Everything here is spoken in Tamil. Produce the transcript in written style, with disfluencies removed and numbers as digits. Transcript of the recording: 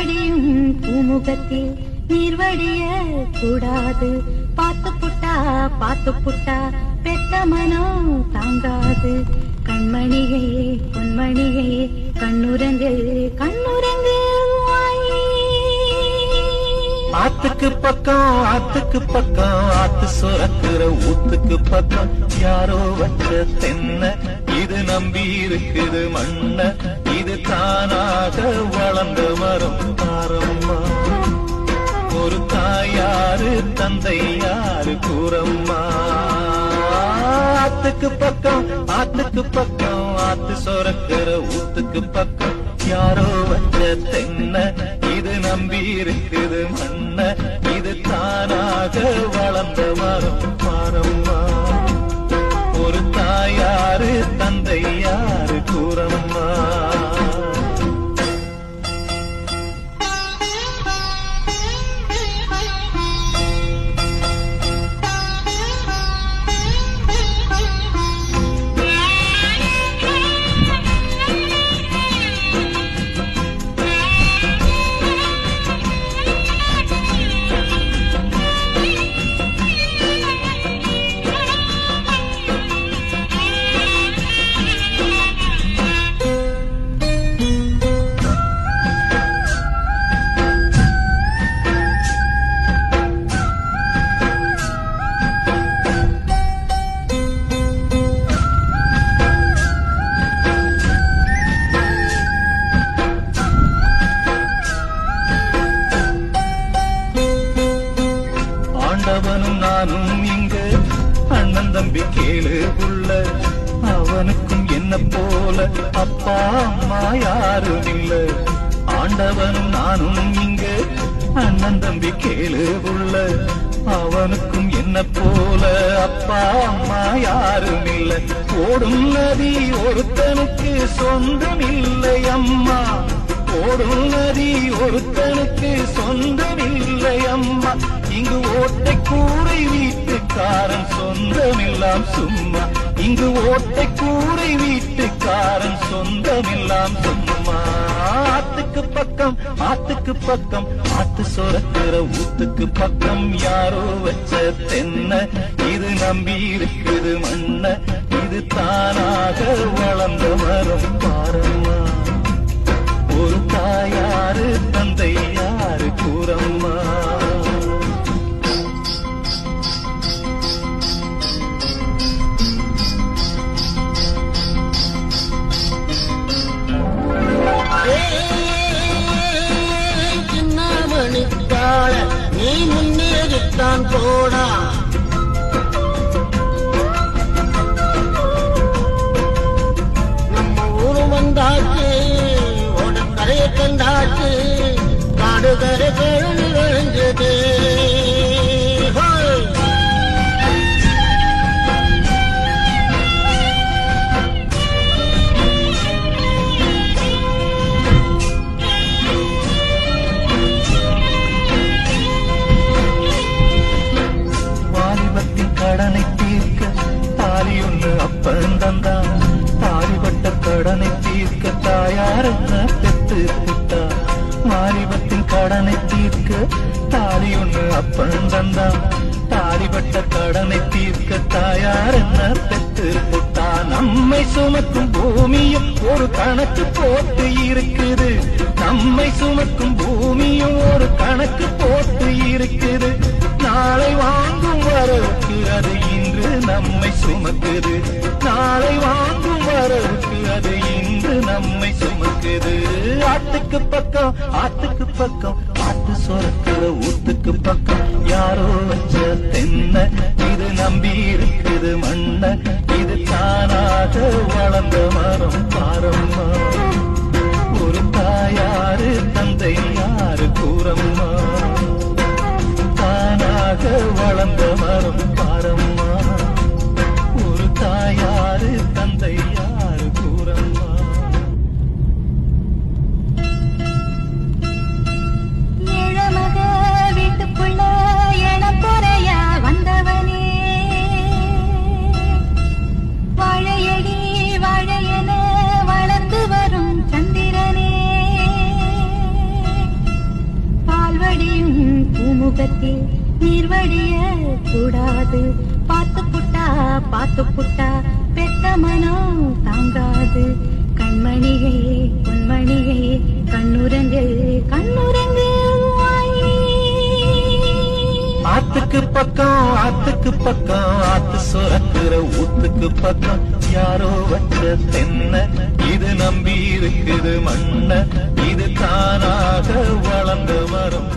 வடியும் பூமுகத்தில் நீர்வடிய கூடாது. பார்த்து புட்டா பெத்த மனம் தாங்காது. கண்மணியே பொன்மணியே கண்ணுரங்கு ஆத்துக்கு பக்கம் ஆத்து சுரக்குற ஊத்துக்கு பக்கம் யாரோ வச்ச தென்ன இது நம்பி இருக்குது மண்ண இது தானாக வளர்ந்த மரம் பாரம்மா. ஒரு தாயாரு தந்தை யாரு கூறம்மா. ஆத்துக்கு பக்கம் ஆத்து சுரக்குற ஊத்துக்கு பக்கம் யாரோ வச்ச தென்ன இது நம்பி இருக்குது மண்ண இது தானாக வளர்ந்த மரம் பாரம்மா. ஒரு தாயாரு தந்தை யாரு கூறம்மா. ஆண்டவனும் நானும் இங்க அண்ணன் தம்பி கேளு உள்ள அவனுக்கும் என்ன போல அப்பா அம்மா யாரும் இல்ல. ஆண்டவனும் நானும் இங்க அண்ணன் தம்பி கேளு உள்ள அவனுக்கும் என்ன போல அப்பா அம்மா யாரும் இல்ல. ஓடும் நதி ஒருத்தனுக்கு சொந்தம் இல்லை அம்மா. ஓடும் நதி ஒருத்தனுக்கு சொந்தம் இல்லை அம்மா. இங்கு ஓட்டை கூரை வீட்டுக்காரன் சொந்தமெல்லாம் சும்மா. இங்கு ஓட்டை கூரை வீட்டுக்காரன் சொந்தமெல்லாம் சும்மா. ஆத்துக்கு பக்கம் ஆத்து சொரக்கிற ஊத்துக்கு பக்கம் யாரோ வச்ச தென்ன இது நம்பி இருக்குது மண்ண இது தானாக வளர்ந்த மரம் பாரம்மா. ஒரு தாயாரு தந்தை யாரு கூறம்மா. சின்னமணிக்கால நீ முன்னேறித்தான் போடா. நம்ம ஊரு வந்தாச்சு கரையை கண்டாச்சு காடுகரை கழுவி விழுந்தது. வாலிபத்தின் கடனை தீர்க்க தாலி ஒன்று அப்பன் தந்தான். தாலிபட்ட கடனை தீர்க்க தாயார் பெத்து புட்டா. வாலிபத்தின் கடனை தீர்க்க தாலி ஒன்று அப்பன் தந்தான். தாலிபட்ட கடனை தீர்க்க தாயார் பெத்து புட்டா. நம்மை சுமக்கும் பூமியும் ஒரு கணக்கு போட்டு இருக்குது. நம்மை சுமக்கும் பூமியும் ஒரு கணக்கு போட்டு இருக்குது. நாளை வாங்கும் வரவுக்கு அது இன்று நம்மை சுமக்குது. நாளை வாங்கும் வரவுக்கு அது இன்று நம்மை சுமக்குது. ஆத்துக்கு பக்கம் ஆத்து சொரக்கிற ஊத்துக்கு பக்கம் யாரோ வச்ச தென்ன இது நம்பி இருக்குது மண்ண இது தானாக வளர்ந்த மரம் பாரம்மா. ஒரு தாயாரு தந்தை யாரு கூறம்மா. தானாக வளர்ந்த மரம் பாரம்மா. ஒரு தாயாரு தந்தை யாரு கூறம்மா. ஏழமக வீட்டுக்குள்ள எழப்பொறையா வந்தவனே வாழையடி வாழையன வளர்ந்த பூமுகத்தில் நீர் வடிய கூடாது. பார்த்து புட்டா பெத்த மனம் தாங்காது. கண்மணியே பொன்மணியே கண்ணுரங்கு ஆத்துக்கு பக்கம் ஆத்து சுரக்கிற ஊத்துக்கு பக்கம் யாரோ வச்ச தென்ன இது நம்பி இருக்குது மண்ண இது தானாக வளர்ந்து வரும்